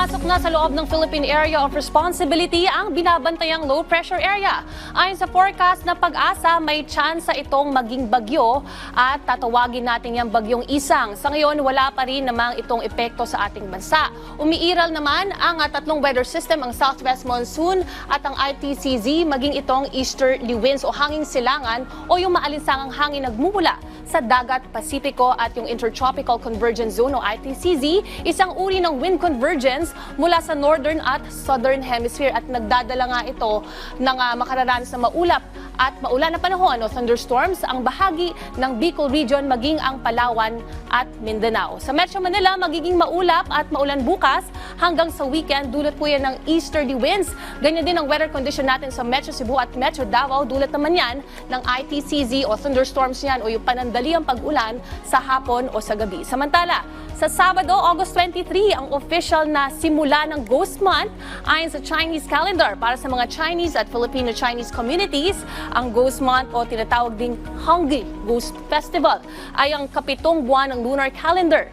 Pumasok na sa loob ng Philippine Area of Responsibility ang binabantayang low pressure area. Ayon sa forecast na Pag-asa, may tsansa itong maging bagyo at tatawagin natin yung bagyong Isang. Sa ngayon, wala pa rin namang itong epekto sa ating bansa. Umiiral naman ang tatlong weather system, ang Southwest Monsoon at ang ITCZ, maging itong easterly winds o hanging silangan o yung maalinsangang hangin nagmumula sa dagat Pasipiko at yung Intertropical Convergence Zone o ITCZ, isang uri ng wind convergence mula sa northern at southern hemisphere at nagdadala nga ito ng makararanas na maulap at maulan na panahon o thunderstorms ang bahagi ng Bicol region maging ang Palawan at Mindanao. Sa Metro Manila, magiging maulap at maulan bukas hanggang sa weekend. Dulot po yan ng easterly winds. Ganyan din ang weather condition natin sa Metro Cebu at Metro Davao. Dulot naman yan ng ITCZ o thunderstorms yan o yung panandaliang pag-ulan sa hapon o sa gabi. Samantala, sa Sabado, August 23, ang official na simula ng Ghost Month ayon sa Chinese calendar. Para sa mga Chinese at Filipino-Chinese communities, ang Ghost Month o tinatawag ding Honggi Ghost Festival ay ang kapitong buwan ng lunar calendar.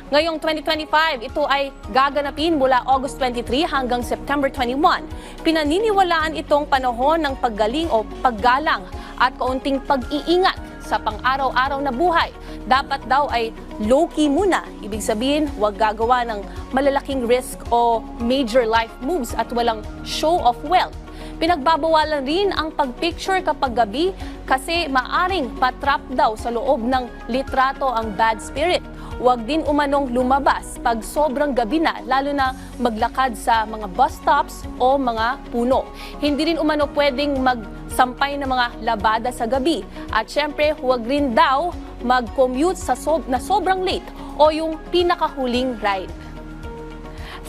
Ngayong 2025, ito ay gaganapin mula August 23 hanggang September 21. Pinaniniwalaan itong panahon ng paggaling o paggalang at kaunting pag-iingat sa pang-araw-araw na buhay. Dapat daw ay low-key muna. Ibig sabihin, huwag gagawa ng malalaking risk o major life moves at walang show of wealth. Pinagbabawalan rin ang pagpicture kapag gabi kasi maaring patrap daw sa loob ng litrato ang bad spirit. Huwag din umanong lumabas pag sobrang gabi na, lalo na maglakad sa mga bus stops o mga puno. Hindi rin umano pwedeng magsampay ng mga labada sa gabi. At syempre, huwag rin daw mag-commute sa sobrang late o yung pinakahuling ride.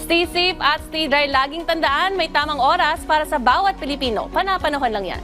Stay safe at stay dry. Laging tandaan, may tamang oras para sa bawat Pilipino. Panapanahon lang yan.